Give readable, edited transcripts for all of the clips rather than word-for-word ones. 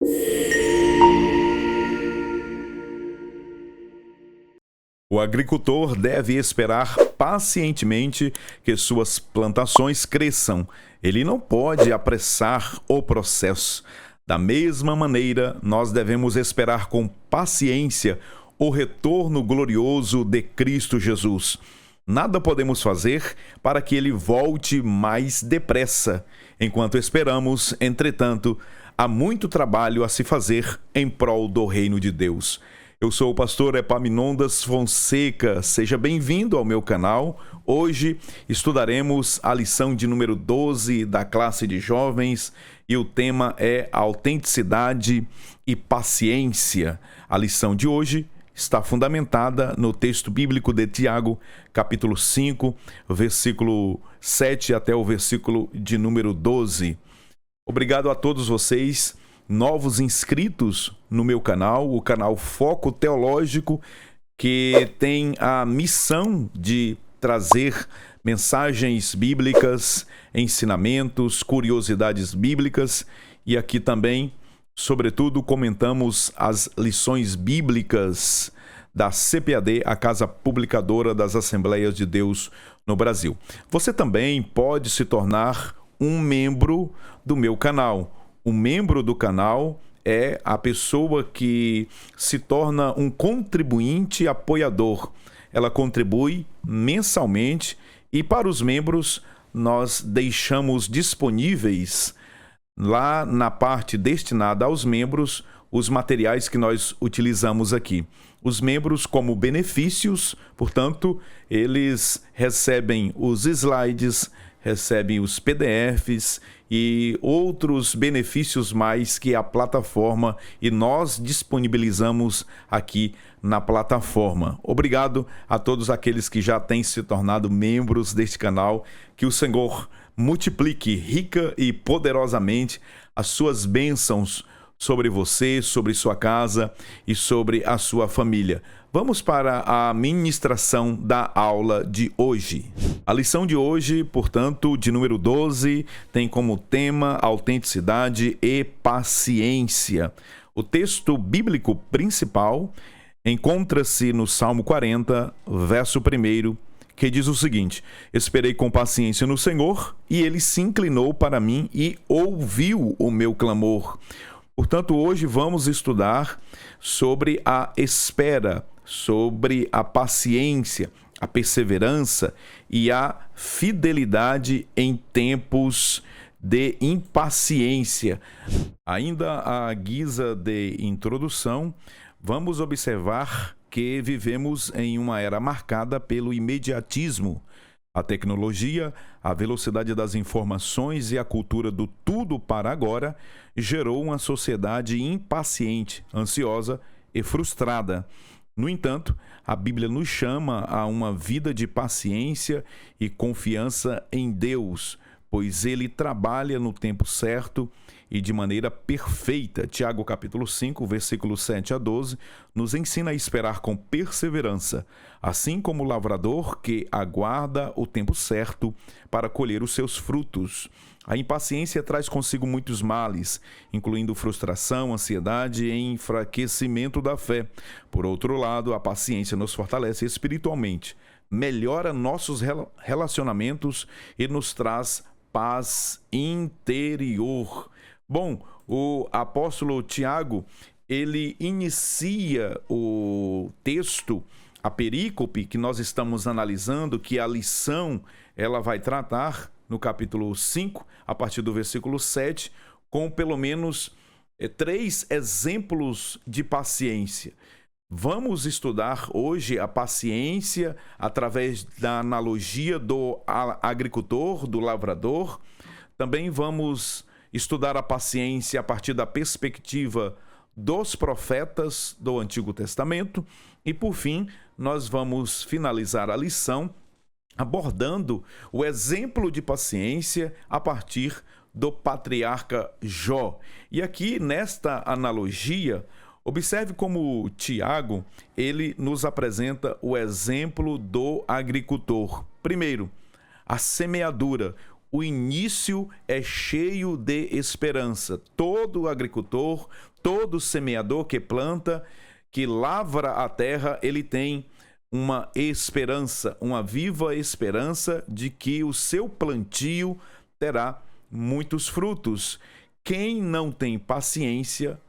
O agricultor deve esperar pacientemente que suas plantações cresçam. Ele não pode apressar o processo. Da mesma maneira, nós devemos esperar com paciência o retorno glorioso de Cristo Jesus. Nada podemos fazer para que ele volte mais depressa. Enquanto esperamos, entretanto, há muito trabalho a se fazer em prol do reino de Deus. Eu sou o pastor Epaminondas Fonseca, seja bem-vindo ao meu canal. Hoje estudaremos a lição de número 12 da classe de jovens e o tema é autenticidade e paciência. A lição de hoje está fundamentada no texto bíblico de Tiago, capítulo 5, versículo 7 até o versículo de número 12. Obrigado a todos vocês novos inscritos no meu canal, o canal Foco Teológico, que tem a missão de trazer mensagens bíblicas, ensinamentos, curiosidades bíblicas, e aqui também, sobretudo, comentamos as lições bíblicas da CPAD, a Casa Publicadora das Assembleias de Deus no Brasil. Você também pode se tornar um membro do meu canal. O membro do canal é a pessoa que se torna um contribuinte apoiador. Ela contribui mensalmente e para os membros nós deixamos disponíveis lá na parte destinada aos membros os materiais que nós utilizamos aqui. Os membros, como benefícios, portanto, eles recebem os slides, recebem os PDFs e outros benefícios mais que a plataforma e nós disponibilizamos aqui na plataforma. Obrigado a todos aqueles que já têm se tornado membros deste canal. Que o Senhor multiplique rica e poderosamente as suas bênçãos sobre você, sobre sua casa e sobre a sua família. Vamos para a ministração da aula de hoje. A lição de hoje, portanto, de número 12, tem como tema autenticidade e paciência. O texto bíblico principal encontra-se no Salmo 40, verso 1, que diz o seguinte: Esperei com paciência no Senhor, e ele se inclinou para mim e ouviu o meu clamor. Portanto, hoje vamos estudar sobre a espera, sobre a paciência, a perseverança e a fidelidade em tempos de impaciência. Ainda à guisa de introdução, vamos observar que vivemos em uma era marcada pelo imediatismo. A tecnologia, a velocidade das informações e a cultura do tudo para agora gerou uma sociedade impaciente, ansiosa e frustrada. No entanto, a Bíblia nos chama a uma vida de paciência e confiança em Deus, pois Ele trabalha no tempo certo e de maneira perfeita. Tiago capítulo 5, versículos 7 a 12, nos ensina a esperar com perseverança, assim como o lavrador que aguarda o tempo certo para colher os seus frutos. A impaciência traz consigo muitos males, incluindo frustração, ansiedade e enfraquecimento da fé. Por outro lado, a paciência nos fortalece espiritualmente, melhora nossos relacionamentos e nos traz paz interior. Bom, o apóstolo Tiago, ele inicia o texto, a perícope que nós estamos analisando, que a lição ela vai tratar no capítulo 5, a partir do versículo 7, com pelo menos 3 exemplos de paciência. Vamos estudar hoje a paciência através da analogia do agricultor, do lavrador. Também vamos estudar a paciência a partir da perspectiva dos profetas do Antigo Testamento. E, por fim, nós vamos finalizar a lição abordando o exemplo de paciência a partir do patriarca Jó. E aqui, nesta analogia, observe como Tiago, ele nos apresenta o exemplo do agricultor. Primeiro, a semeadura. o início é cheio de esperança. Todo agricultor, todo semeador que planta, que lavra a terra, ele tem uma esperança, uma viva esperança de que o seu plantio terá muitos frutos. Quem não tem paciência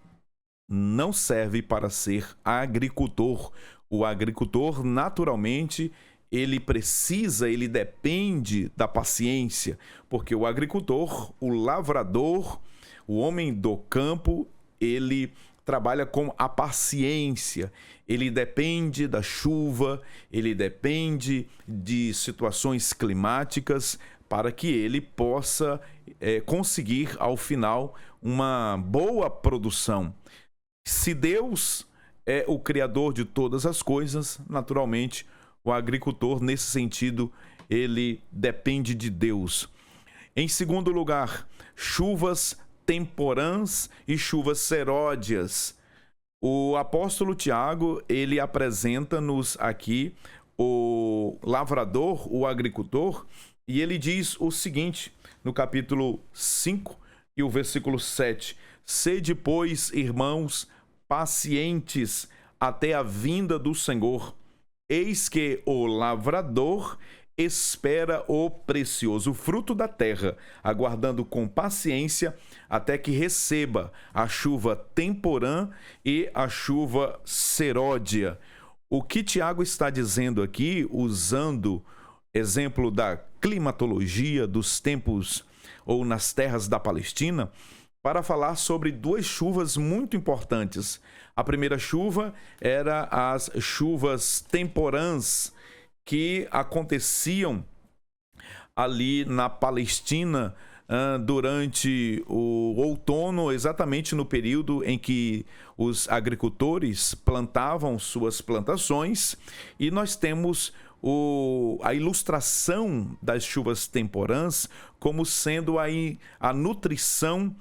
não serve para ser agricultor. O agricultor, naturalmente, ele depende da paciência, porque o agricultor, o lavrador, o homem do campo, ele trabalha com a paciência, ele depende da chuva, ele depende de situações climáticas para que ele possa conseguir, ao final, uma boa produção. Se Deus é o Criador de todas as coisas, naturalmente, o agricultor, nesse sentido, ele depende de Deus. Em segundo lugar, chuvas temporãs e chuvas seródias. O apóstolo Tiago, ele apresenta-nos aqui o lavrador, o agricultor, e ele diz o seguinte, no capítulo 5 e o versículo 7: Sede, pois, irmãos, pacientes até a vinda do Senhor. Eis que o lavrador espera o precioso fruto da terra, aguardando com paciência até que receba a chuva temporã e a chuva seródia. O que Tiago está dizendo aqui, usando exemplo da climatologia dos tempos ou nas terras da Palestina, para falar sobre duas chuvas muito importantes. A primeira chuva era as chuvas temporãs que aconteciam ali na Palestina durante o outono, exatamente no período em que os agricultores plantavam suas plantações, e nós temos a ilustração das chuvas temporãs como sendo aí a nutrição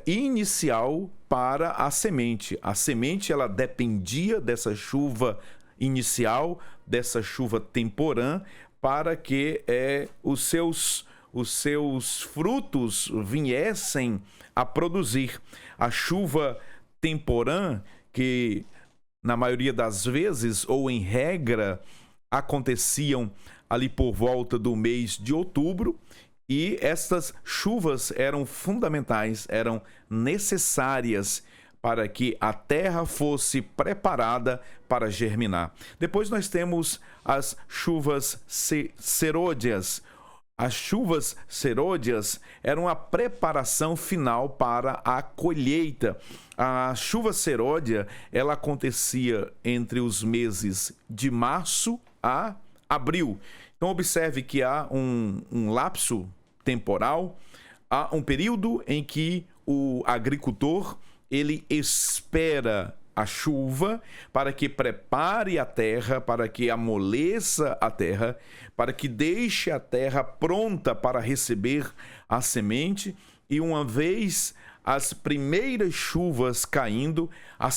inicial para a semente. A semente, ela dependia dessa chuva inicial, dessa chuva temporã, para que os seus frutos viessem a produzir. A chuva temporã, que na maioria das vezes, ou em regra, aconteciam ali por volta do mês de outubro, e estas chuvas eram fundamentais, eram necessárias para que a terra fosse preparada para germinar. Depois nós temos as chuvas serôdias. As chuvas serôdias eram a preparação final para a colheita. A chuva seródia, ela acontecia entre os meses de março a abril. Então observe que há um lapso temporal, há um período em que o agricultor ele espera a chuva para que prepare a terra, para que amoleça a terra, para que deixe a terra pronta para receber a semente, e uma vez as primeiras chuvas caindo, a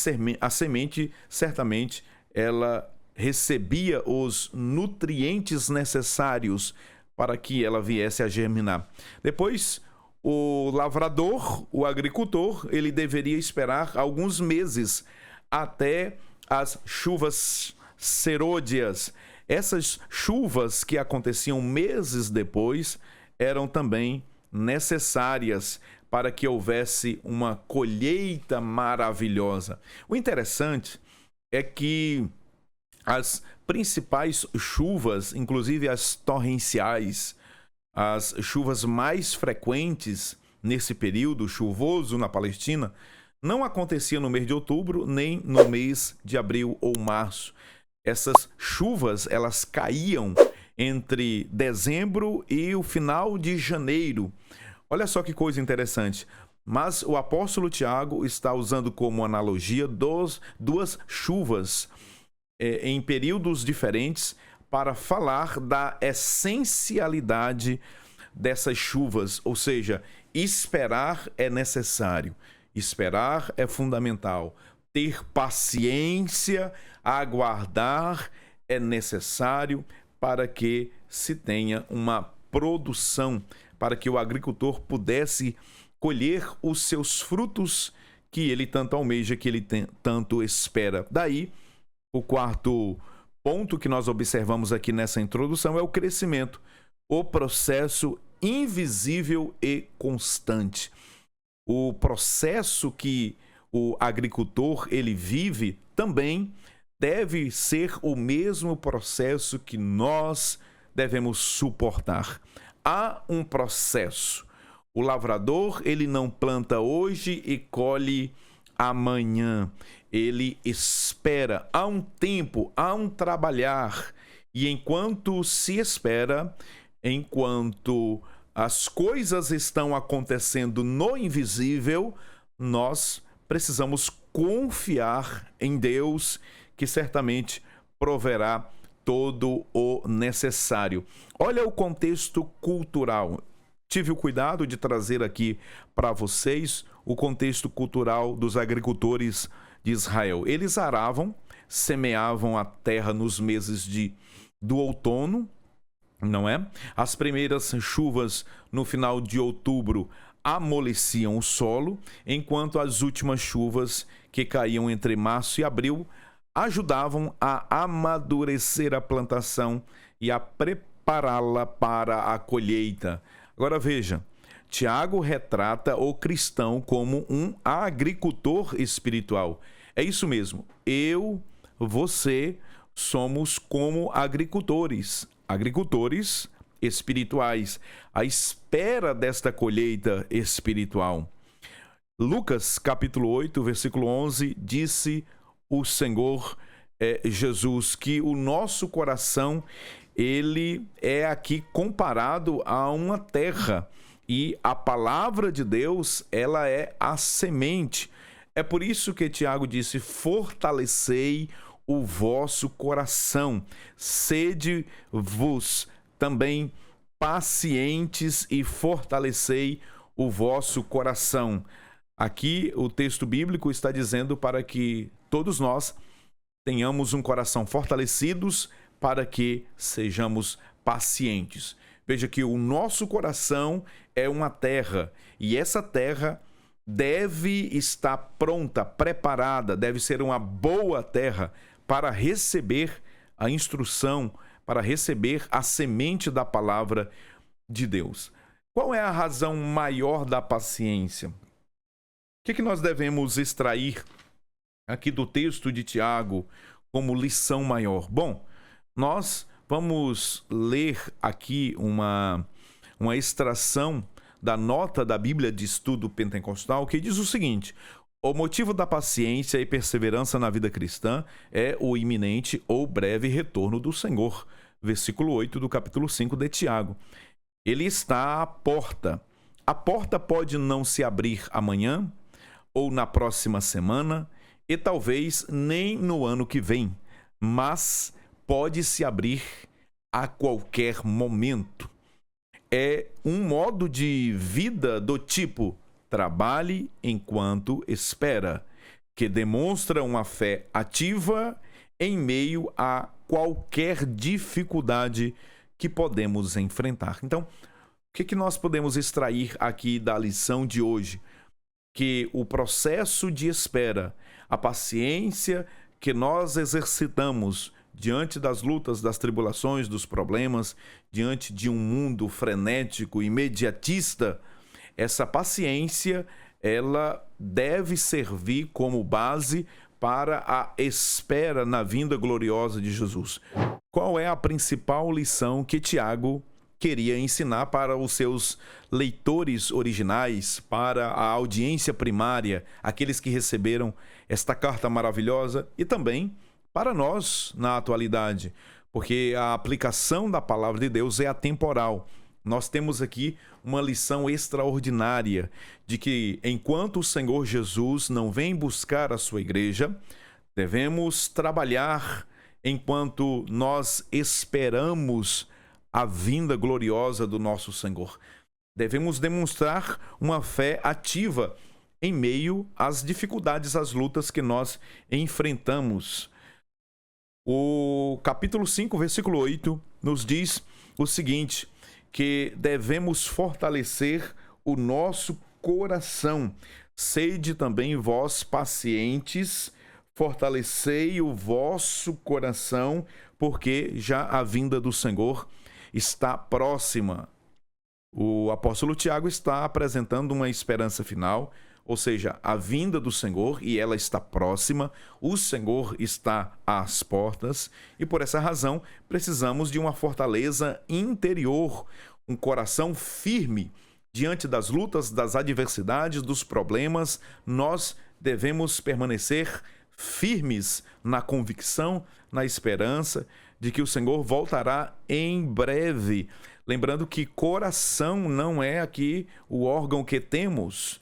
semente certamente ela recebia os nutrientes necessários para que ela viesse a germinar. Depois, o lavrador, o agricultor, ele deveria esperar alguns meses até as chuvas serôdias. Essas chuvas que aconteciam meses depois eram também necessárias para que houvesse uma colheita maravilhosa. O interessante é que as principais chuvas, inclusive as torrenciais, as chuvas mais frequentes nesse período chuvoso na Palestina, não acontecia no mês de outubro, nem no mês de abril ou março. Essas chuvas, elas caíam entre dezembro e o final de janeiro. Olha só que coisa interessante. Mas o apóstolo Tiago está usando como analogia duas chuvas em períodos diferentes para falar da essencialidade dessas chuvas, ou seja, esperar é necessário. Esperar é fundamental. Ter paciência, aguardar é necessário para que se tenha uma produção, para que o agricultor pudesse colher os seus frutos que ele tanto almeja, que ele tanto espera. Daí, o quarto ponto que nós observamos aqui nessa introdução é o crescimento, o processo invisível e constante. O processo que o agricultor ele vive também deve ser o mesmo processo que nós devemos suportar. Há um processo. O lavrador, ele não planta hoje e colhe amanhã. Ele espera. Há um tempo, há um trabalhar. E enquanto se espera, enquanto as coisas estão acontecendo no invisível, nós precisamos confiar em Deus, que certamente proverá todo o necessário. Olha o contexto cultural. Tive o cuidado de trazer aqui para vocês o contexto cultural dos agricultores de Israel. Eles aravam, semeavam a terra nos meses do outono, não é? As primeiras chuvas no final de outubro amoleciam o solo, enquanto as últimas chuvas que caíam entre março e abril ajudavam a amadurecer a plantação e a prepará-la para a colheita. Agora veja, Tiago retrata o cristão como um agricultor espiritual. É isso mesmo, você somos como agricultores espirituais, à espera desta colheita espiritual. Lucas capítulo 8, versículo 11, disse o Senhor Jesus que o nosso coração, ele é aqui comparado a uma terra, e a palavra de Deus, ela é a semente. É por isso que Tiago disse: fortalecei o vosso coração, sede-vos também pacientes e fortalecei o vosso coração. Aqui o texto bíblico está dizendo para que todos nós tenhamos um coração fortalecidos, para que sejamos pacientes. Veja que o nosso coração é uma terra, e essa terra deve estar pronta, preparada, deve ser uma boa terra para receber a instrução, para receber a semente da palavra de Deus. Qual é a razão maior da paciência? O que nós devemos extrair aqui do texto de Tiago como lição maior? Bom, nós vamos ler aqui uma extração da nota da Bíblia de Estudo Pentecostal, que diz o seguinte: o motivo da paciência e perseverança na vida cristã é o iminente ou breve retorno do Senhor. Versículo 8 do capítulo 5 de Tiago. Ele está à porta. A porta pode não se abrir amanhã ou na próxima semana e talvez nem no ano que vem, mas pode se abrir a qualquer momento. É um modo de vida do tipo trabalhe enquanto espera, que demonstra uma fé ativa em meio a qualquer dificuldade que podemos enfrentar. Então, o que nós podemos extrair aqui da lição de hoje? Que o processo de espera, a paciência que nós exercitamos diante das lutas, das tribulações, dos problemas, diante de um mundo frenético, imediatista, essa paciência, ela deve servir como base para a espera na vinda gloriosa de Jesus. Qual é a principal lição que Tiago queria ensinar para os seus leitores originais, para a audiência primária, aqueles que receberam esta carta maravilhosa, e também para nós na atualidade, porque a aplicação da palavra de Deus é atemporal. Nós temos aqui uma lição extraordinária de que, enquanto o Senhor Jesus não vem buscar a sua igreja, devemos trabalhar enquanto nós esperamos a vinda gloriosa do nosso Senhor. Devemos demonstrar uma fé ativa em meio às dificuldades, às lutas que nós enfrentamos. O capítulo 5, versículo 8, nos diz o seguinte: que devemos fortalecer o nosso coração. Sede também vós pacientes, fortalecei o vosso coração, porque já a vinda do Senhor está próxima. O apóstolo Tiago está apresentando uma esperança final, ou seja, a vinda do Senhor, e ela está próxima, o Senhor está às portas, e por essa razão precisamos de uma fortaleza interior, um coração firme. Diante das lutas, das adversidades, dos problemas, nós devemos permanecer firmes na convicção, na esperança de que o Senhor voltará em breve. Lembrando que coração não é aqui o órgão que temos.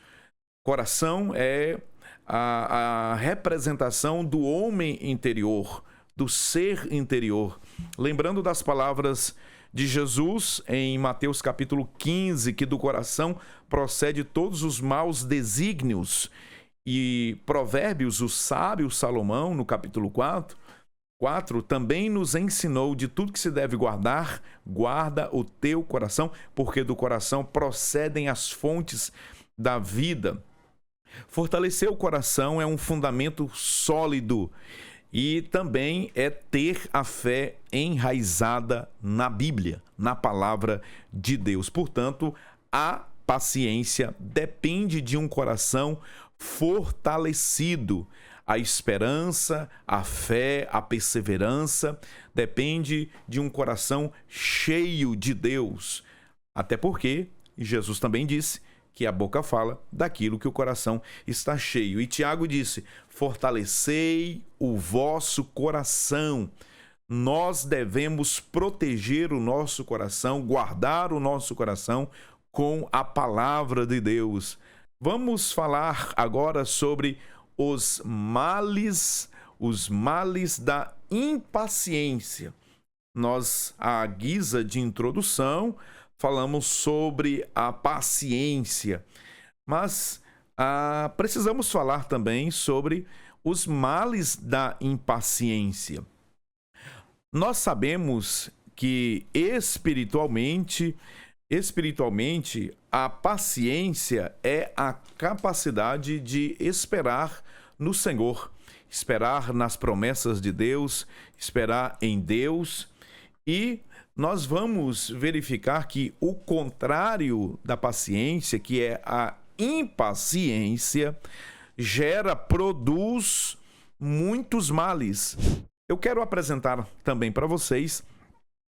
Coração é a representação do homem interior, do ser interior. Lembrando das palavras de Jesus em Mateus capítulo 15, que do coração procede todos os maus desígnios. E Provérbios, o sábio Salomão, no capítulo 4, também nos ensinou de tudo que se deve guardar, guarda o teu coração, porque do coração procedem as fontes da vida. Fortalecer o coração é um fundamento sólido e também é ter a fé enraizada na Bíblia, na palavra de Deus. Portanto, a paciência depende de um coração fortalecido. A esperança, a fé, a perseverança depende de um coração cheio de Deus. Até porque Jesus também disse que a boca fala daquilo que o coração está cheio. E Tiago disse: fortalecei o vosso coração. Nós devemos proteger o nosso coração, guardar o nosso coração com a palavra de Deus. Vamos falar agora sobre os males da impaciência. Nós, à guisa de introdução, falamos sobre a paciência, mas precisamos falar também sobre os males da impaciência. Nós sabemos que espiritualmente, a paciência é a capacidade de esperar no Senhor, esperar nas promessas de Deus, esperar em Deus. E nós vamos verificar que o contrário da paciência, que é a impaciência, produz muitos males. Eu quero apresentar também para vocês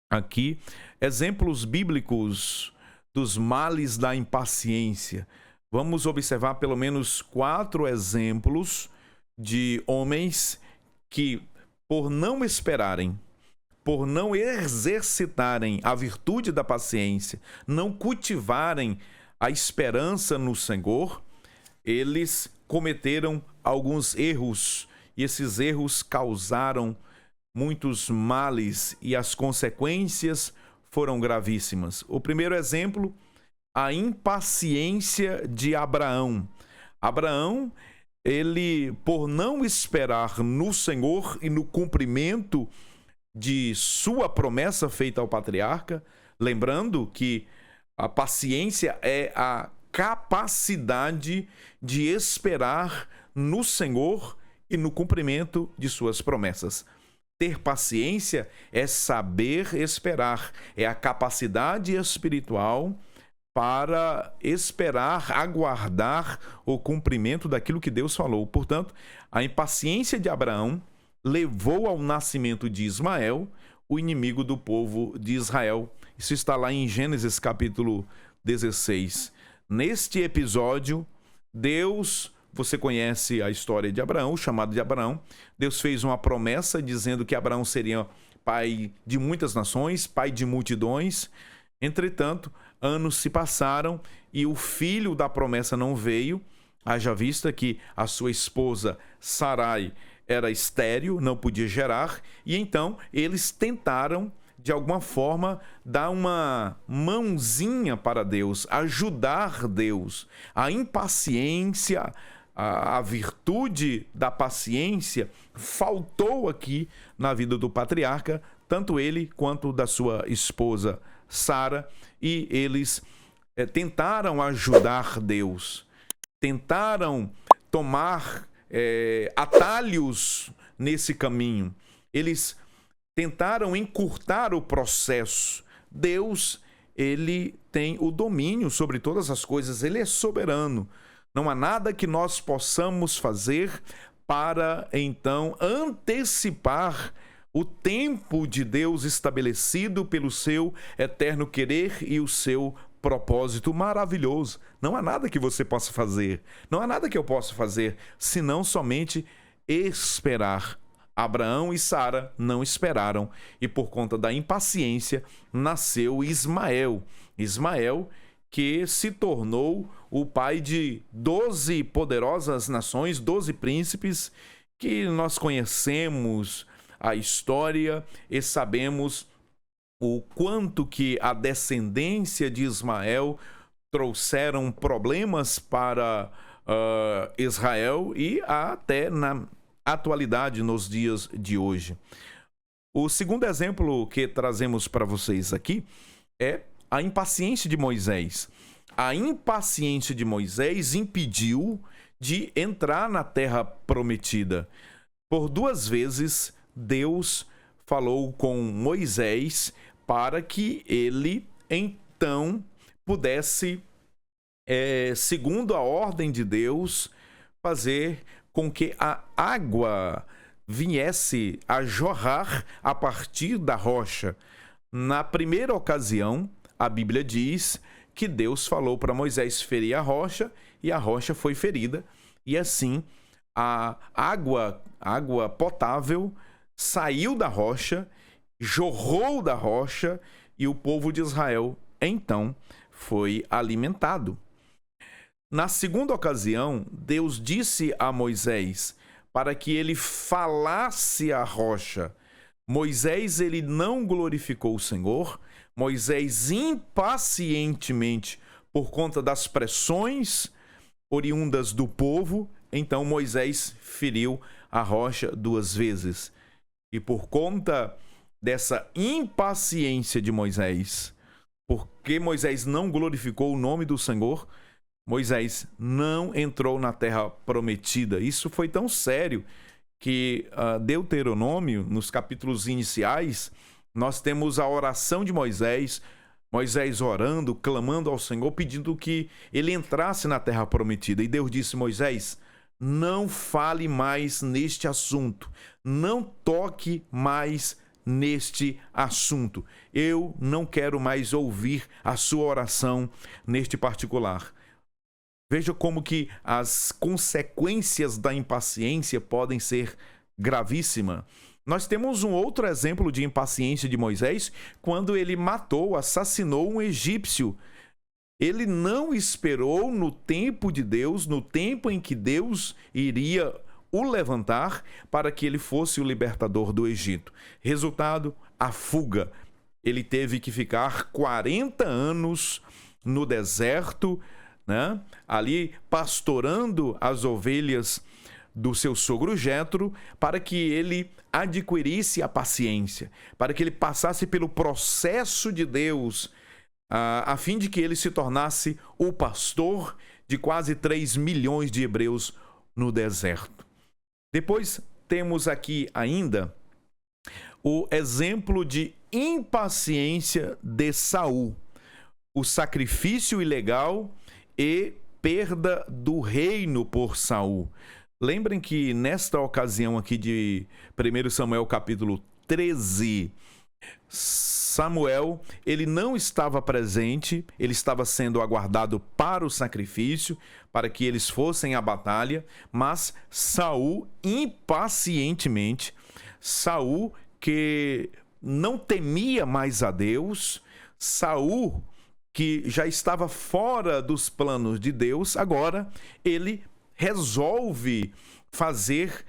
aqui exemplos bíblicos dos males da impaciência. Vamos observar pelo menos 4 exemplos de homens que, por não esperarem, por não exercitarem a virtude da paciência, não cultivarem a esperança no Senhor, eles cometeram alguns erros, e esses erros causaram muitos males, e as consequências foram gravíssimas. O primeiro exemplo, a impaciência de Abraão. Abraão, ele, por não esperar no Senhor e no cumprimento de sua promessa feita ao patriarca, lembrando que a paciência é a capacidade de esperar no Senhor e no cumprimento de suas promessas. Ter paciência é saber esperar, é a capacidade espiritual para esperar, aguardar o cumprimento daquilo que Deus falou. Portanto, a impaciência de Abraão levou ao nascimento de Ismael, o inimigo do povo de Israel. Isso está lá em Gênesis capítulo 16. Neste episódio, Deus, você conhece a história de Abraão, o chamado de Abraão. Deus fez uma promessa dizendo que Abraão seria pai de muitas nações, pai de multidões. Entretanto, anos se passaram e o filho da promessa não veio, haja vista que a sua esposa Sarai era estéril, não podia gerar, e então eles tentaram, de alguma forma, dar uma mãozinha para Deus, ajudar Deus. A impaciência, a virtude da paciência faltou aqui na vida do patriarca, tanto ele quanto da sua esposa Sara, e eles tentaram ajudar Deus, tentaram tomar atalhos nesse caminho. Eles tentaram encurtar o processo. Deus, ele tem o domínio sobre todas as coisas, ele é soberano. Não há nada que nós possamos fazer para, então, antecipar o tempo de Deus estabelecido pelo seu eterno querer e o seu propósito maravilhoso. Não há nada que você possa fazer, não há nada que eu possa fazer, senão somente esperar. Abraão e Sara não esperaram, e por conta da impaciência nasceu Ismael. Ismael, que se tornou o pai de 12 poderosas nações, 12 príncipes, que nós conhecemos a história e sabemos o quanto que a descendência de Ismael trouxeram problemas para Israel e até na atualidade nos dias de hoje. O segundo exemplo que trazemos para vocês aqui é a impaciência de Moisés. A impaciência de Moisés impediu de entrar na terra prometida. Por 2 vezes, Deus falou com Moisés para que ele, então, pudesse, segundo a ordem de Deus, fazer com que a água viesse a jorrar a partir da rocha. Na primeira ocasião, a Bíblia diz que Deus falou para Moisés ferir a rocha, e a rocha foi ferida, e assim a água potável saiu da rocha, jorrou da rocha, e o povo de Israel então foi alimentado. Na segunda ocasião, Deus disse a Moisés para que ele falasse à rocha. Moisés, ele não glorificou o Senhor. Moisés, impacientemente, por conta das pressões oriundas do povo, então Moisés feriu a rocha 2 vezes. E por conta dessa impaciência de Moisés, porque Moisés não glorificou o nome do Senhor, Moisés não entrou na terra prometida. Isso foi tão sério que Deuteronômio, nos capítulos iniciais, nós temos a oração de Moisés, Moisés orando, clamando ao Senhor, pedindo que ele entrasse na terra prometida. E Deus disse: Moisés, não fale mais neste assunto, não toque mais neste assunto. Eu não quero mais ouvir a sua oração neste particular. Veja como que as consequências da impaciência podem ser gravíssimas. Nós temos um outro exemplo de impaciência de Moisés quando ele matou, assassinou um egípcio. Ele não esperou no tempo de Deus, no tempo em que Deus iria o levantar para que ele fosse o libertador do Egito. Resultado, a fuga. Ele teve que ficar 40 anos no deserto, ali pastorando as ovelhas do seu sogro Jetro, para que ele adquirisse a paciência, para que ele passasse pelo processo de Deus, a fim de que ele se tornasse o pastor de quase 3 milhões de hebreus no deserto. Depois temos aqui ainda o exemplo de impaciência de Saul, o sacrifício ilegal e perda do reino por Saul. Lembrem que nesta ocasião aqui de 1 Samuel capítulo 13, Samuel, ele não estava presente, ele estava sendo aguardado para o sacrifício, para que eles fossem à batalha, mas Saul, impacientemente, Saul que não temia mais a Deus, Saul que já estava fora dos planos de Deus, agora ele resolve fazer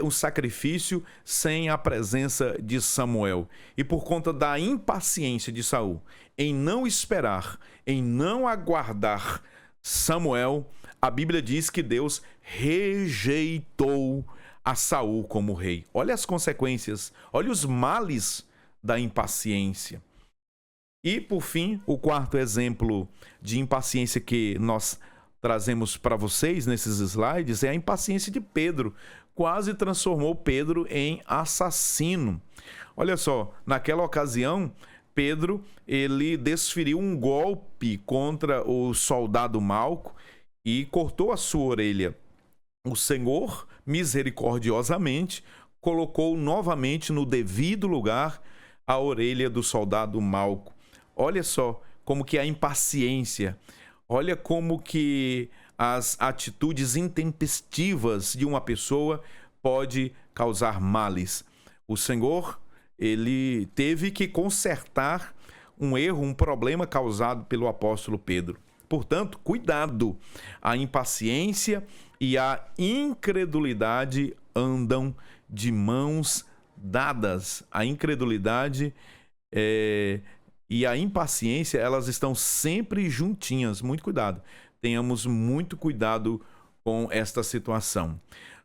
um sacrifício sem a presença de Samuel. E por conta da impaciência de Saul, em não esperar, em não aguardar Samuel, a Bíblia diz que Deus rejeitou a Saul como rei. Olha as consequências, olha os males da impaciência. E, por fim, o quarto exemplo de impaciência que nós trazemos para vocês nesses slides é a impaciência de Pedro. Quase transformou Pedro em assassino. Olha só, naquela ocasião, Pedro ele desferiu um golpe contra o soldado Malco e cortou a sua orelha. O Senhor, misericordiosamente, colocou novamente no devido lugar a orelha do soldado Malco. Olha só como que a impaciência, olha como que as atitudes intempestivas de uma pessoa pode causar males. O Senhor, ele teve que consertar um erro, um problema causado pelo apóstolo Pedro. Portanto, cuidado, a impaciência e a incredulidade andam de mãos dadas. A incredulidade e a impaciência, elas estão sempre juntinhas. Muito cuidado. Tenhamos muito cuidado com esta situação.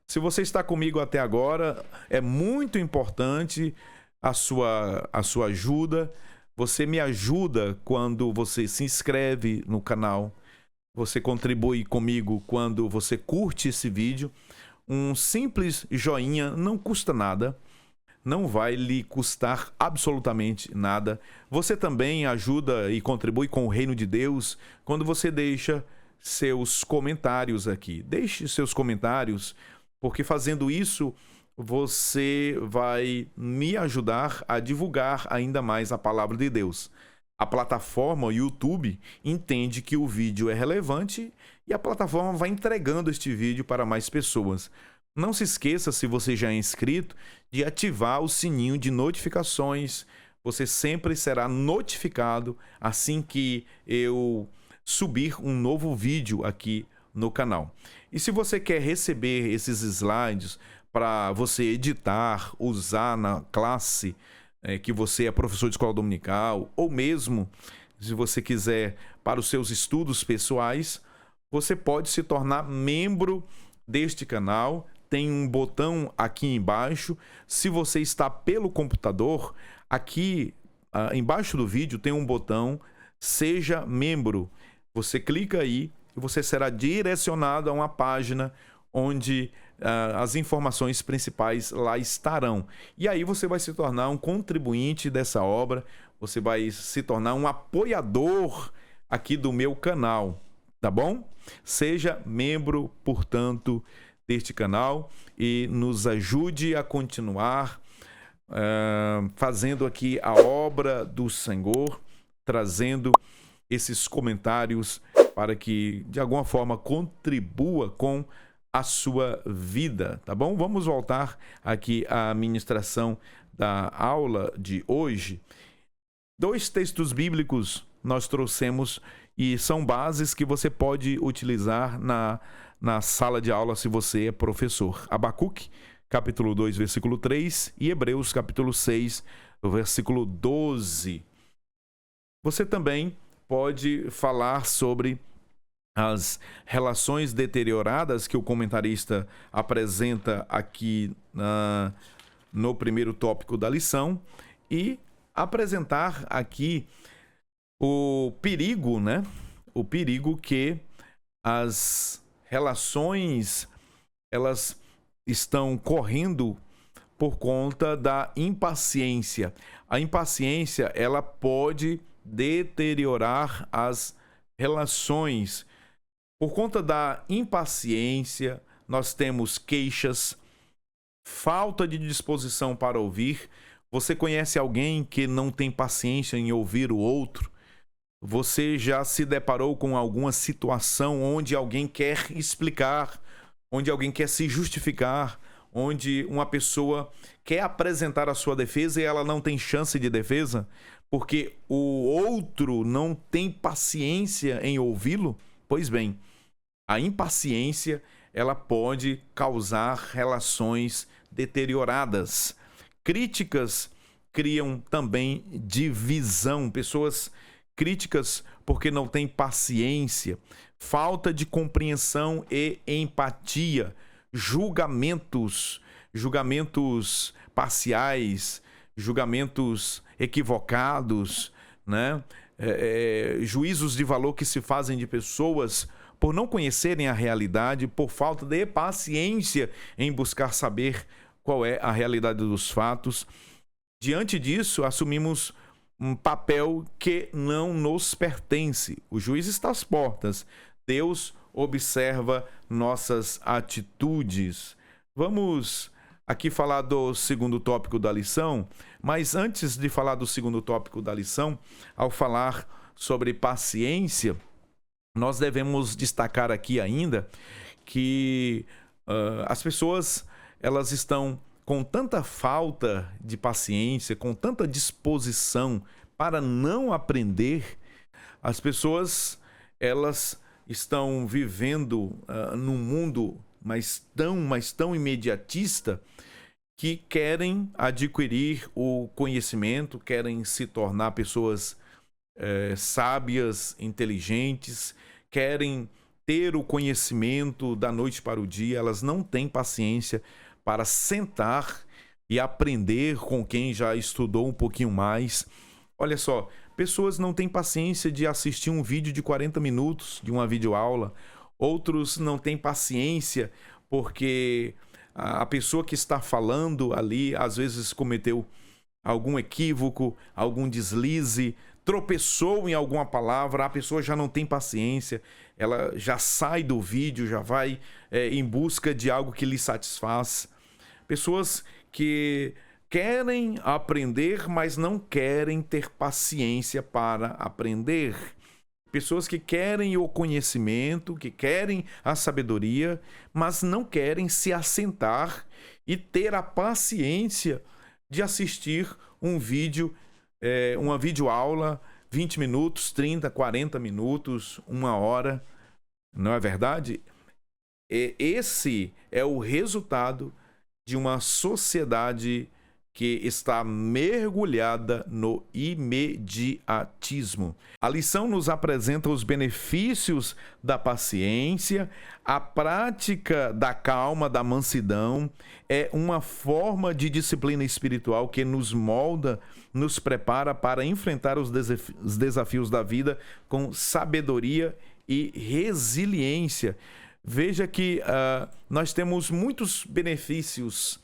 Se você está comigo até agora, é muito importante a sua ajuda. Você me ajuda quando você se inscreve no canal. Você contribui comigo quando você curte esse vídeo. Um simples joinha não custa nada. Não vai lhe custar absolutamente nada. Você também ajuda e contribui com o reino de Deus quando você deixa seus comentários aqui. Deixe seus comentários, porque fazendo isso você vai me ajudar a divulgar ainda mais a palavra de Deus. A plataforma YouTube entende que o vídeo é relevante e a plataforma vai entregando este vídeo para mais pessoas. Não se esqueça, se você já é inscrito, de ativar o sininho de notificações. Você sempre será notificado assim que eu subir um novo vídeo aqui no canal. E se você quer receber esses slides para você editar, usar na classe que você é professor de escola dominical, ou mesmo se você quiser para os seus estudos pessoais, você pode se tornar membro deste canal. Tem um botão aqui embaixo. Se você está pelo computador, aqui embaixo do vídeo tem um botão Seja Membro. Você clica aí e você será direcionado a uma página onde as informações principais lá estarão. E aí você vai se tornar um contribuinte dessa obra, você vai se tornar um apoiador aqui do meu canal, tá bom? Seja membro, portanto, deste canal e nos ajude a continuar fazendo aqui a obra do Senhor, trazendo esses comentários para que de alguma forma contribua com a sua vida, tá bom? Vamos voltar aqui à ministração da aula de hoje. 2 textos bíblicos nós trouxemos e são bases que você pode utilizar na sala de aula se você é professor. Abacuque, capítulo 2, versículo 3 e Hebreus, capítulo 6, versículo 12. Você também pode falar sobre as relações deterioradas que o comentarista apresenta aqui no primeiro tópico da lição e apresentar aqui o perigo, né? O perigo que as relações elas estão correndo por conta da impaciência. A impaciência ela pode deteriorar as relações. Por conta da impaciência, nós temos queixas, falta de disposição para ouvir. Você conhece alguém que não tem paciência em ouvir o outro? Você já se deparou com alguma situação onde alguém quer explicar, onde alguém quer se justificar, onde uma pessoa quer apresentar a sua defesa e ela não tem chance de defesa, porque o outro não tem paciência em ouvi-lo? Pois bem, a impaciência ela pode causar relações deterioradas. Críticas criam também divisão. Pessoas críticas porque não têm paciência, falta de compreensão e empatia, julgamentos parciais, julgamentos equivocados, né? Juízos de valor que se fazem de pessoas por não conhecerem a realidade, por falta de paciência em buscar saber qual é a realidade dos fatos. Diante disso, assumimos um papel que não nos pertence. O juiz está às portas. Deus observa nossas atitudes. Vamos aqui falar do segundo tópico da lição, mas antes de falar do segundo tópico da lição, ao falar sobre paciência, nós devemos destacar aqui ainda que as pessoas, elas estão com tanta falta de paciência, com tanta disposição para não aprender. As pessoas, elas estão vivendo num mundo mas tão imediatista, que querem adquirir o conhecimento, querem se tornar pessoas sábias, inteligentes, querem ter o conhecimento da noite para o dia. Elas não têm paciência para sentar e aprender com quem já estudou um pouquinho mais. Olha só, pessoas não têm paciência de assistir um vídeo de 40 minutos de uma videoaula. Outros não têm paciência porque a pessoa que está falando ali às vezes cometeu algum equívoco, algum deslize, tropeçou em alguma palavra. A pessoa já não tem paciência, ela já sai do vídeo, já vai em busca de algo que lhe satisfaz. Pessoas que querem aprender, mas não querem ter paciência para aprender. Pessoas que querem o conhecimento, que querem a sabedoria, mas não querem se assentar e ter a paciência de assistir um vídeo, uma videoaula, 20 minutos, 30, 40 minutos, 1 hora. Não é verdade? Esse é o resultado de uma sociedade que está mergulhada no imediatismo. A lição nos apresenta os benefícios da paciência. A prática da calma, da mansidão, é uma forma de disciplina espiritual que nos molda, nos prepara para enfrentar os desafios da vida com sabedoria e resiliência. Veja que nós temos muitos benefícios.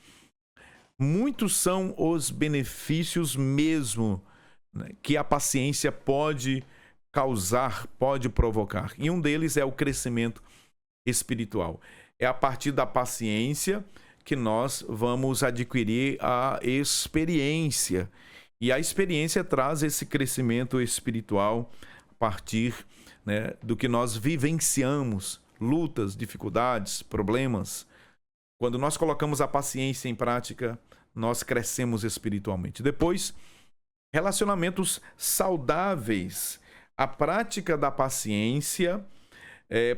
Muitos são os benefícios mesmo, né, que a paciência pode causar, pode provocar. E um deles é o crescimento espiritual. É a partir da paciência que nós vamos adquirir a experiência. E a experiência traz esse crescimento espiritual a partir, né, do que nós vivenciamos, lutas, dificuldades, problemas. Quando nós colocamos a paciência em prática, nós crescemos espiritualmente. Depois, relacionamentos saudáveis. A prática da paciência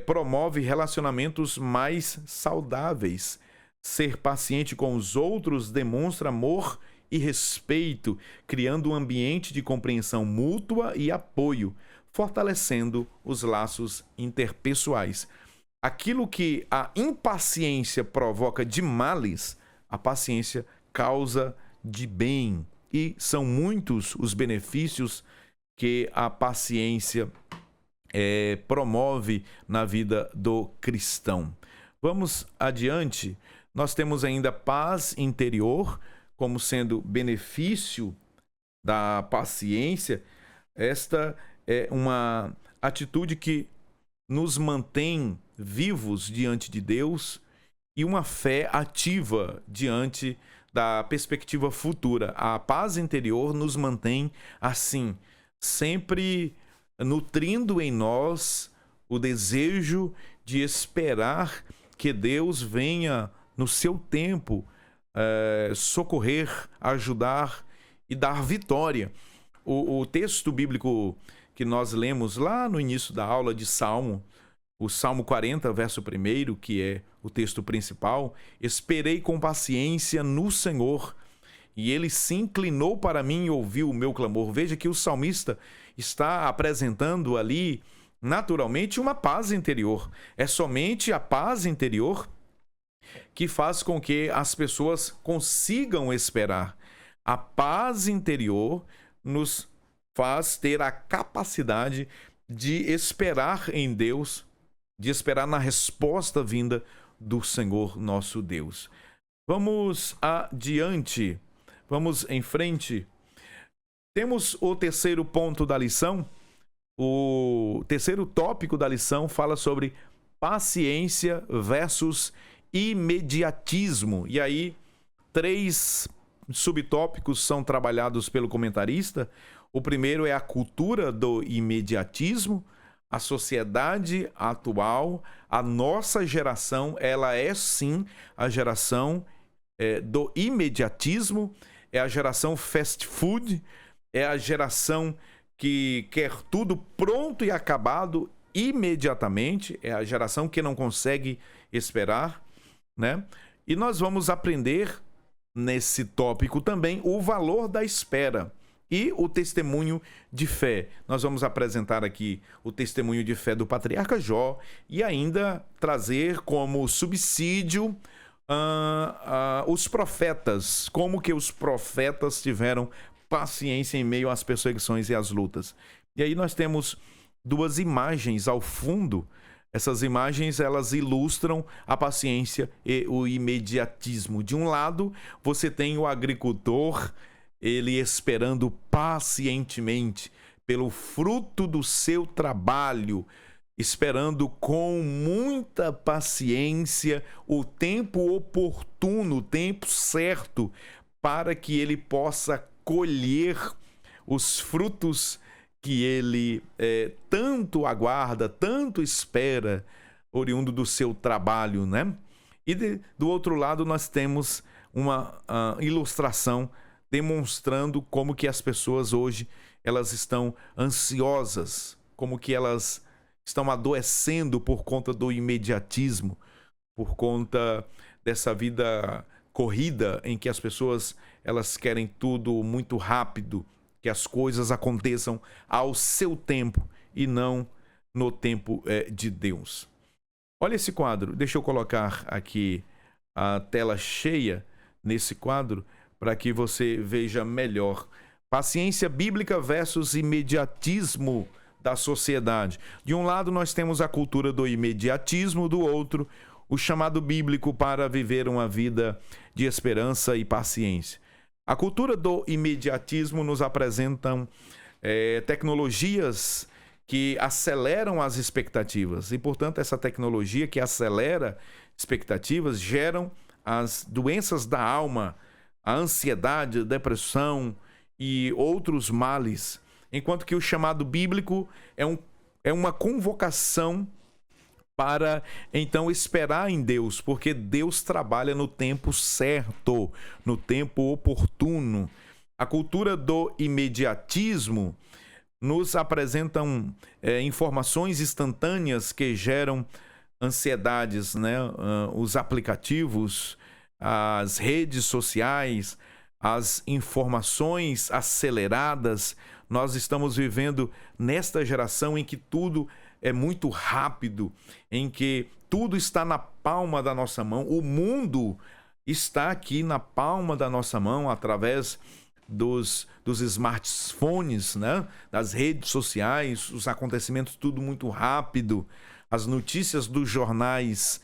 promove relacionamentos mais saudáveis. Ser paciente com os outros demonstra amor e respeito, criando um ambiente de compreensão mútua e apoio, fortalecendo os laços interpessoais. Aquilo que a impaciência provoca de males, a paciência causa de bem. E são muitos os benefícios que a paciência promove na vida do cristão. Vamos adiante. Nós temos ainda paz interior como sendo benefício da paciência. Esta é uma atitude que nos mantém vivos diante de Deus e uma fé ativa diante da perspectiva futura. A paz interior nos mantém assim, sempre nutrindo em nós o desejo de esperar que Deus venha no seu tempo socorrer, ajudar e dar vitória. O texto bíblico que nós lemos lá no início da aula de Salmo, o Salmo 40, verso 1, que é o texto principal: esperei com paciência no Senhor, e ele se inclinou para mim e ouviu o meu clamor. Veja que o salmista está apresentando ali, naturalmente, uma paz interior. É somente a paz interior que faz com que as pessoas consigam esperar. A paz interior nos faz ter a capacidade de esperar em Deus, de esperar na resposta vinda do Senhor nosso Deus. Vamos adiante, vamos em frente. Temos o terceiro ponto da lição. O terceiro tópico da lição fala sobre paciência versus imediatismo. E aí, 3 subtópicos são trabalhados pelo comentarista. O primeiro é a cultura do imediatismo. A sociedade atual, a nossa geração, ela é sim a geração do imediatismo, é a geração fast food, é a geração que quer tudo pronto e acabado imediatamente, é a geração que não consegue esperar, né? E nós vamos aprender nesse tópico também o valor da espera e o testemunho de fé. Nós vamos apresentar aqui o testemunho de fé do patriarca Jó e ainda trazer como subsídio os profetas, como que os profetas tiveram paciência em meio às perseguições e às lutas. E aí nós temos 2 imagens ao fundo. Essas imagens, elas ilustram a paciência e o imediatismo. De um lado, você tem o agricultor, ele esperando pacientemente pelo fruto do seu trabalho, esperando com muita paciência o tempo oportuno, o tempo certo, para que ele possa colher os frutos que ele tanto aguarda, tanto espera, oriundo do seu trabalho, né? E do outro lado nós temos uma ilustração demonstrando como que as pessoas hoje, elas estão ansiosas, como que elas estão adoecendo por conta do imediatismo, por conta dessa vida corrida em que as pessoas, elas querem tudo muito rápido, que as coisas aconteçam ao seu tempo e não no tempo de Deus. Olha esse quadro, deixa eu colocar aqui a tela cheia nesse quadro para que você veja melhor. Paciência bíblica versus imediatismo da sociedade. De um lado nós temos a cultura do imediatismo, do outro o chamado bíblico para viver uma vida de esperança e paciência. A cultura do imediatismo nos apresentam tecnologias que aceleram as expectativas e, portanto, essa tecnologia que acelera expectativas geram as doenças da alma, a ansiedade, a depressão e outros males, enquanto que o chamado bíblico é uma convocação para, então, esperar em Deus, porque Deus trabalha no tempo certo, no tempo oportuno. A cultura do imediatismo nos apresentam informações instantâneas que geram ansiedades, né? Os aplicativos, as redes sociais, as informações aceleradas. Nós estamos vivendo nesta geração em que tudo é muito rápido, em que tudo está na palma da nossa mão. O mundo está aqui na palma da nossa mão através dos smartphones, né? Das redes sociais, os acontecimentos tudo muito rápido, as notícias dos jornais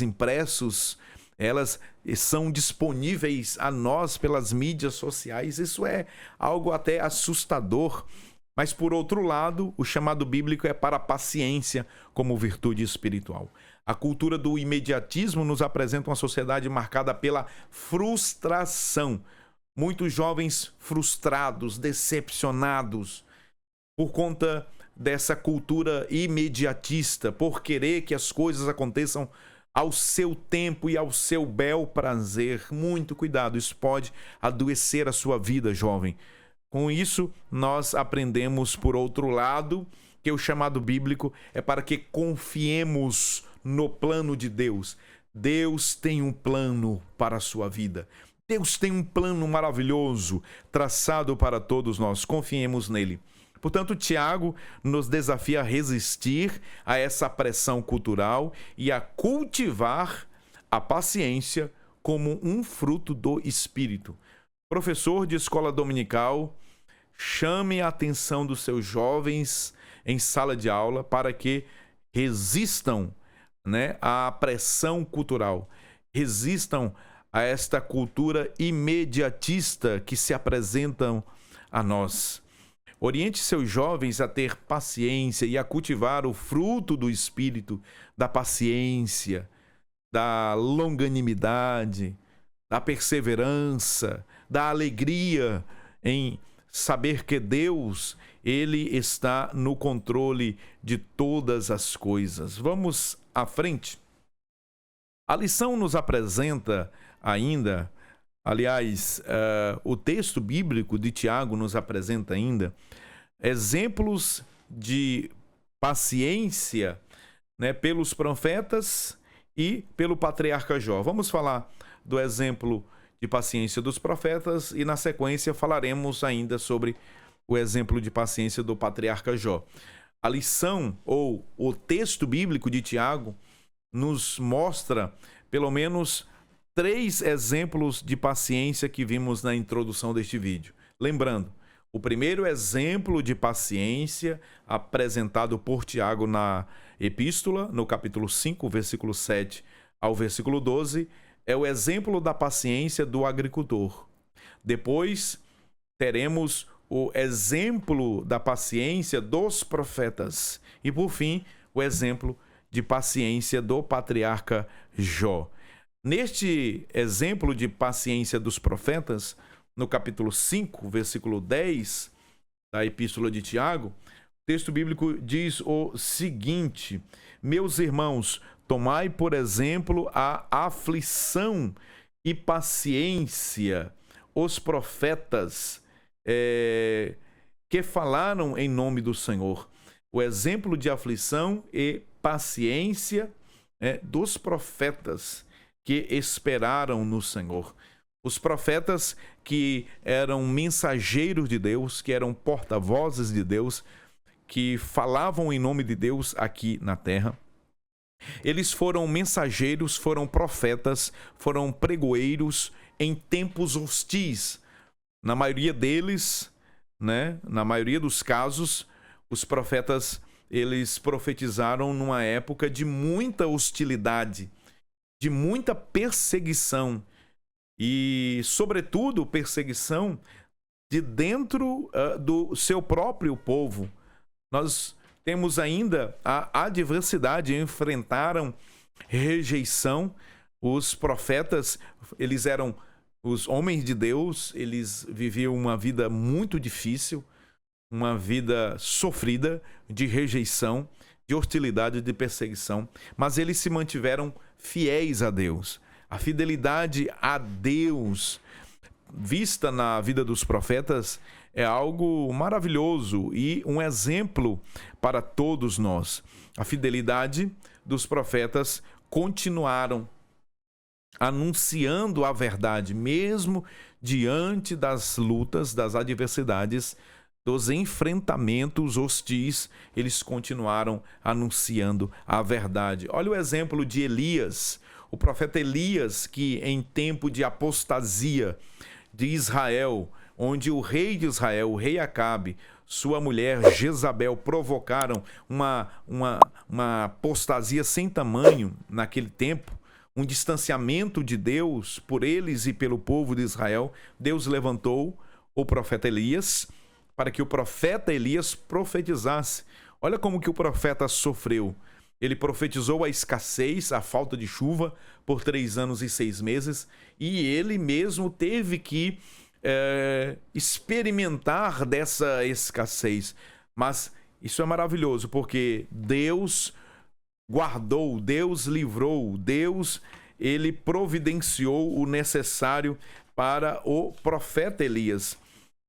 impressos, elas são disponíveis a nós pelas mídias sociais. Isso é algo até assustador. Mas, por outro lado, o chamado bíblico é para a paciência como virtude espiritual. A cultura do imediatismo nos apresenta uma sociedade marcada pela frustração. Muitos jovens frustrados, decepcionados por conta dessa cultura imediatista, por querer que as coisas aconteçam ao seu tempo e ao seu bel prazer. Muito cuidado, isso pode adoecer a sua vida, jovem. Com isso, nós aprendemos, por outro lado, que o chamado bíblico é para que confiemos no plano de Deus. Deus tem um plano para a sua vida. Deus tem um plano maravilhoso traçado para todos nós. Confiemos nele. Portanto, Tiago nos desafia a resistir a essa pressão cultural e a cultivar a paciência como um fruto do Espírito. Professor de escola dominical chame a atenção dos seus jovens em sala de aula para que resistam, né, à pressão cultural, resistam a esta cultura imediatista que se apresentam a nós. Oriente seus jovens a ter paciência e a cultivar o fruto do Espírito, da paciência, da longanimidade, da perseverança, da alegria em saber que Deus, Ele está no controle de todas as coisas. Vamos à frente. A lição nos apresenta ainda, aliás, o texto bíblico de Tiago nos apresenta ainda exemplos de paciência, né, pelos profetas e pelo patriarca Jó. Vamos falar do exemplo de paciência dos profetas e, na sequência, falaremos ainda sobre o exemplo de paciência do patriarca Jó. A lição ou o texto bíblico de Tiago nos mostra pelo menos 3 exemplos de paciência que vimos na introdução deste vídeo. Lembrando, o primeiro exemplo de paciência apresentado por Tiago na epístola, no capítulo 5, versículo 7 ao versículo 12, é o exemplo da paciência do agricultor. Depois teremos o exemplo da paciência dos profetas. E, por fim, o exemplo de paciência do patriarca Jó. Neste exemplo de paciência dos profetas, no capítulo 5, versículo 10 da epístola de Tiago, o texto bíblico diz o seguinte: meus irmãos, tomai por exemplo a aflição e paciência os profetas que falaram em nome do Senhor. O exemplo de aflição e paciência dos profetas que esperaram no Senhor. Os profetas que eram mensageiros de Deus, que eram porta-vozes de Deus, que falavam em nome de Deus aqui na terra. Eles foram mensageiros, foram profetas, foram pregoeiros em tempos hostis. Na maioria deles, né, na maioria dos casos, os profetas, eles profetizaram numa época de muita hostilidade, de muita perseguição e, sobretudo, perseguição de dentro do seu próprio povo. Nós temos ainda a adversidade, enfrentaram rejeição. Os profetas, eles eram os homens de Deus, eles viviam uma vida muito difícil, uma vida sofrida de rejeição, de hostilidade, de perseguição, mas eles se mantiveram fiéis a Deus. A fidelidade a Deus, vista na vida dos profetas, é algo maravilhoso e um exemplo para todos nós. A fidelidade dos profetas continuaram anunciando a verdade, mesmo diante das lutas, das adversidades, dos enfrentamentos hostis, eles continuaram anunciando a verdade. Olha o exemplo de Elias, o profeta Elias, que em tempo de apostasia de Israel, onde o rei de Israel, o rei Acabe, sua mulher Jezabel provocaram uma apostasia sem tamanho naquele tempo, um distanciamento de Deus por eles e pelo povo de Israel. Deus levantou o profeta Elias para que o profeta Elias profetizasse. Olha como que o profeta sofreu. Ele profetizou a escassez, a falta de chuva por 3 anos e 6 meses, e ele mesmo teve que experimentar dessa escassez. Mas isso é maravilhoso, porque Deus guardou, Deus livrou, Deus, ele providenciou o necessário para o profeta Elias.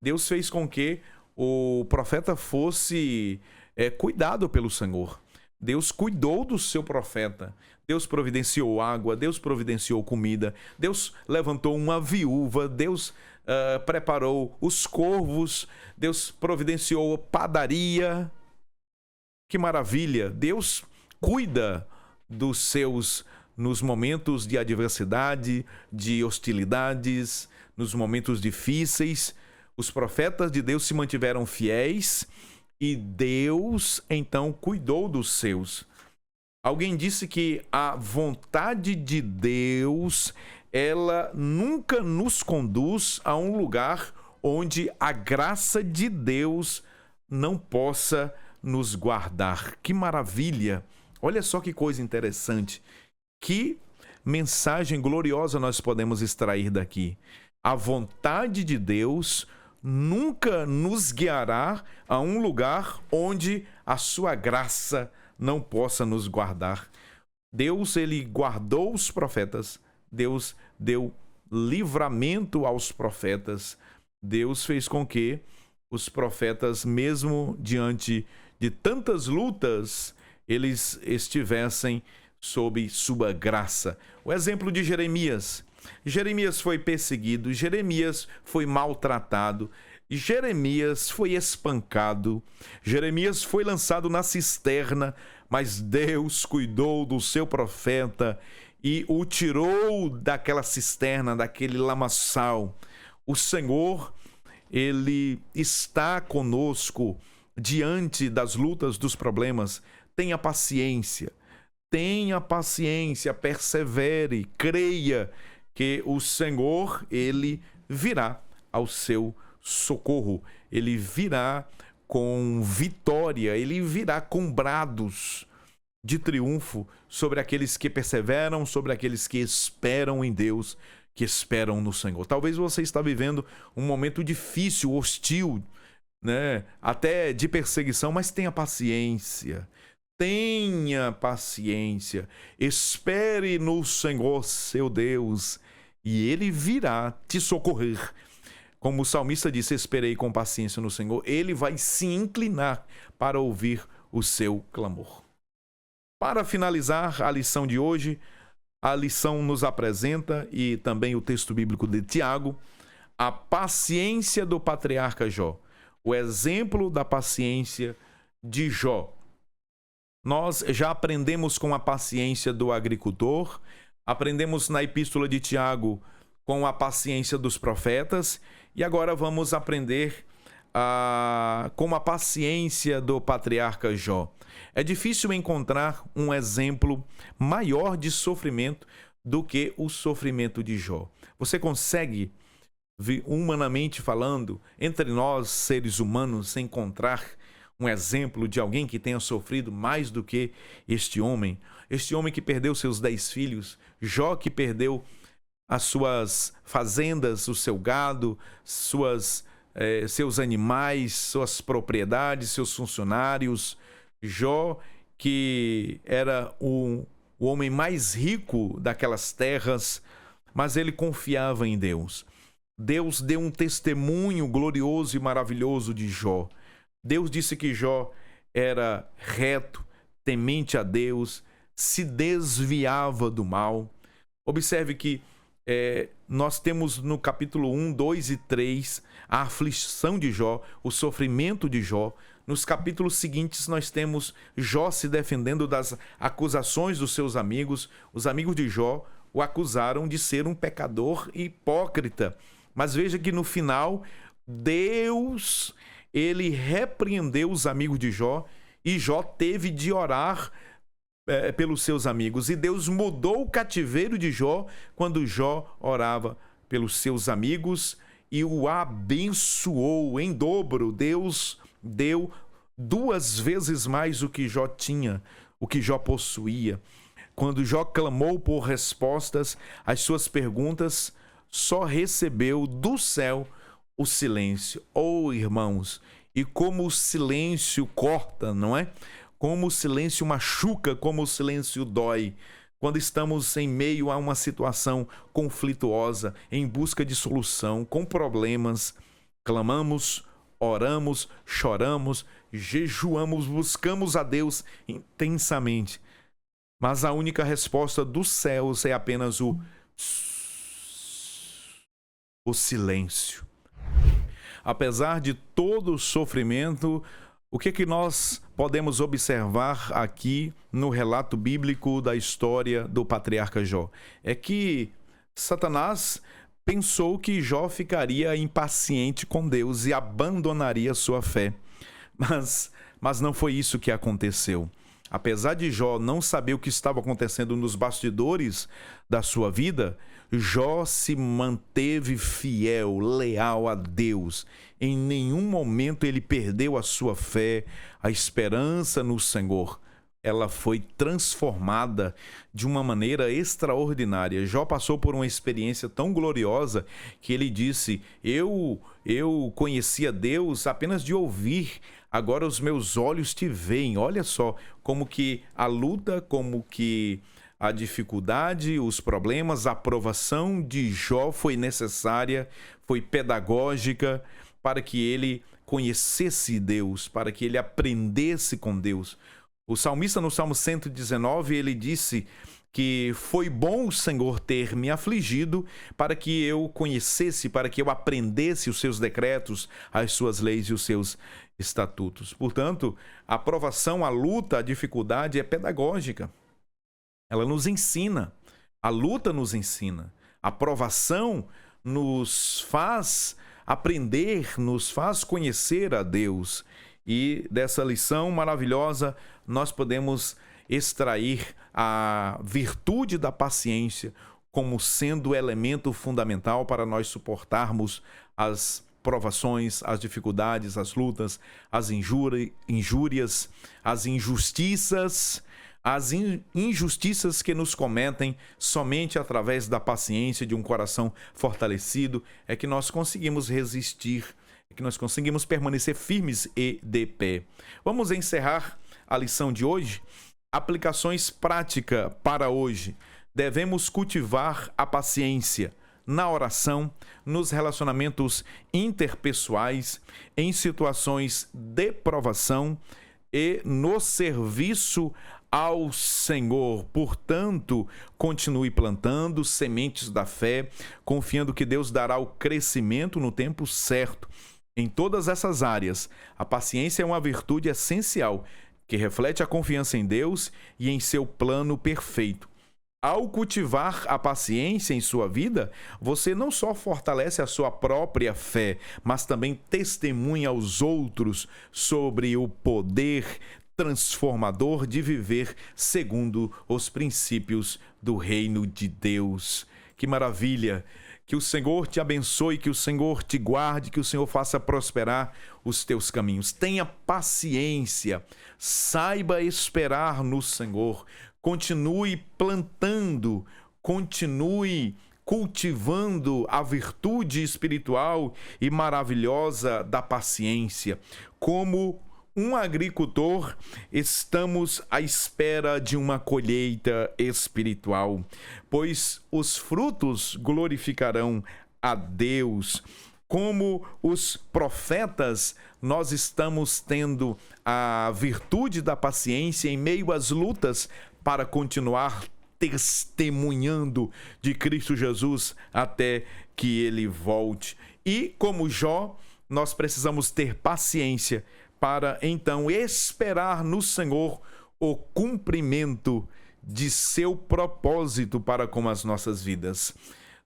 Deus fez com que o profeta fosse cuidado pelo Senhor. Deus cuidou do seu profeta. Deus providenciou água, Deus providenciou comida, Deus levantou uma viúva, Deus preparou os corvos, Deus providenciou padaria. Que maravilha! Deus cuida dos seus nos momentos de adversidade, de hostilidades, nos momentos difíceis. Os profetas de Deus se mantiveram fiéis e Deus então cuidou dos seus. Alguém disse que a vontade de Deus, ela nunca nos conduz a um lugar onde a graça de Deus não possa nos guardar. Que maravilha! Olha só que coisa interessante. Que mensagem gloriosa nós podemos extrair daqui. A vontade de Deus nunca nos guiará a um lugar onde a sua graça não possa nos guardar. Deus, ele guardou os profetas. Deus deu livramento aos profetas. Deus fez com que os profetas, mesmo diante de tantas lutas, eles estivessem sob sua graça. O exemplo de Jeremias. Jeremias foi perseguido, Jeremias foi maltratado, Jeremias foi espancado, Jeremias foi lançado na cisterna, mas Deus cuidou do seu profeta e o tirou daquela cisterna, daquele lamaçal. O Senhor, ele está conosco diante das lutas, dos problemas. Tenha paciência, persevere, creia que o Senhor, ele virá ao seu socorro, ele virá com vitória, ele virá com brados de triunfo sobre aqueles que perseveram, sobre aqueles que esperam em Deus, que esperam no Senhor. Talvez você está vivendo um momento difícil, hostil, né? Até de perseguição, mas tenha paciência. Tenha paciência, espere no Senhor seu Deus e Ele virá te socorrer. Como o salmista disse, esperei com paciência no Senhor, Ele vai se inclinar para ouvir o seu clamor. Para finalizar a lição de hoje, a lição nos apresenta, e também o texto bíblico de Tiago, a paciência do patriarca Jó, o exemplo da paciência de Jó. Nós já aprendemos com a paciência do agricultor, aprendemos na epístola de Tiago com a paciência dos profetas, e agora vamos aprender com a paciência do patriarca Jó. É difícil encontrar um exemplo maior de sofrimento do que o sofrimento de Jó. Você consegue, humanamente falando, entre nós, seres humanos, encontrar um exemplo de alguém que tenha sofrido mais do que este homem que perdeu seus 10 filhos, Jó que perdeu as suas fazendas, o seu gado, seus animais, suas propriedades, seus funcionários, Jó que era o homem mais rico daquelas terras, mas ele confiava em Deus. Deus deu um testemunho glorioso e maravilhoso de Jó. Deus disse que Jó era reto, temente a Deus, se desviava do mal. Observe que nós temos no capítulo 1, 2 e 3 a aflição de Jó, o sofrimento de Jó. Nos capítulos seguintes nós temos Jó se defendendo das acusações dos seus amigos. Os amigos de Jó o acusaram de ser um pecador hipócrita. Mas veja que no final, Deus, ele repreendeu os amigos de Jó e Jó teve de orar pelos seus amigos. E Deus mudou o cativeiro de Jó quando Jó orava pelos seus amigos e o abençoou em dobro. Deus deu 2 vezes mais o que Jó tinha, o que Jó possuía. Quando Jó clamou por respostas às suas perguntas, só recebeu do céu o silêncio. Oh, irmãos, e como o silêncio corta, não é? Como o silêncio machuca, como o silêncio dói. Quando estamos em meio a uma situação conflituosa, em busca de solução, com problemas, clamamos, oramos, choramos, jejuamos, buscamos a Deus intensamente. Mas a única resposta dos céus é apenas o silêncio. Apesar de todo o sofrimento, o que nós podemos observar aqui no relato bíblico da história do patriarca Jó? É que Satanás pensou que Jó ficaria impaciente com Deus e abandonaria sua fé. Mas não foi isso que aconteceu. Apesar de Jó não saber o que estava acontecendo nos bastidores da sua vida, Jó se manteve fiel, leal a Deus. Em nenhum momento ele perdeu a sua fé, a esperança no Senhor. Ela foi transformada de uma maneira extraordinária. Jó passou por uma experiência tão gloriosa que ele disse: eu conhecia Deus apenas de ouvir, agora os meus olhos te veem. Olha só como que a luta, como que a dificuldade, os problemas, a provação de Jó foi necessária, foi pedagógica para que ele conhecesse Deus, para que ele aprendesse com Deus. O salmista, no Salmo 119, ele disse que foi bom o Senhor ter me afligido para que eu conhecesse, para que eu aprendesse os seus decretos, as suas leis e os seus estatutos. Portanto, a provação, a luta, a dificuldade é pedagógica. Ela nos ensina, a luta nos ensina, a provação nos faz aprender, nos faz conhecer a Deus. E dessa lição maravilhosa, nós podemos extrair a virtude da paciência como sendo o elemento fundamental para nós suportarmos as provações, as dificuldades, as lutas, as injúrias, as injustiças, injustiças que nos cometem. Somente através da paciência, de um coração fortalecido, é que nós conseguimos resistir, que nós conseguimos permanecer firmes e de pé. Vamos encerrar a lição de hoje. Aplicações práticas para hoje. Devemos cultivar a paciência na oração, nos relacionamentos interpessoais, em situações de provação e no serviço ao Senhor. Portanto, continue plantando sementes da fé, confiando que Deus dará o crescimento no tempo certo. Em todas essas áreas, a paciência é uma virtude essencial que reflete a confiança em Deus e em seu plano perfeito. Ao cultivar a paciência em sua vida, você não só fortalece a sua própria fé, mas também testemunha aos outros sobre o poder transformador de viver segundo os princípios do reino de Deus. Que maravilha! Que o Senhor te abençoe, que o Senhor te guarde, que o Senhor faça prosperar os teus caminhos. Tenha paciência, saiba esperar no Senhor. Continue plantando, continue cultivando a virtude espiritual e maravilhosa da paciência. Como um agricultor, estamos à espera de uma colheita espiritual, pois os frutos glorificarão a Deus. Como os profetas, nós estamos tendo a virtude da paciência em meio às lutas para continuar testemunhando de Cristo Jesus até que Ele volte. E como Jó, nós precisamos ter paciência para então esperar no Senhor o cumprimento de seu propósito para com as nossas vidas.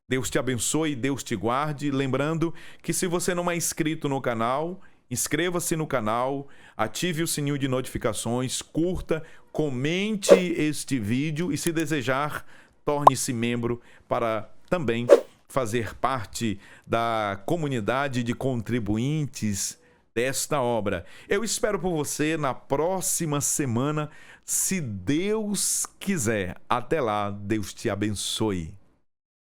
Deus te abençoe, Deus te guarde. Lembrando que se você não é inscrito no canal, inscreva-se no canal, ative o sininho de notificações, curta, comente este vídeo e, se desejar, torne-se membro para também fazer parte da comunidade de contribuintes desta obra. Eu espero por você na próxima semana, se Deus quiser. Até lá, Deus te abençoe.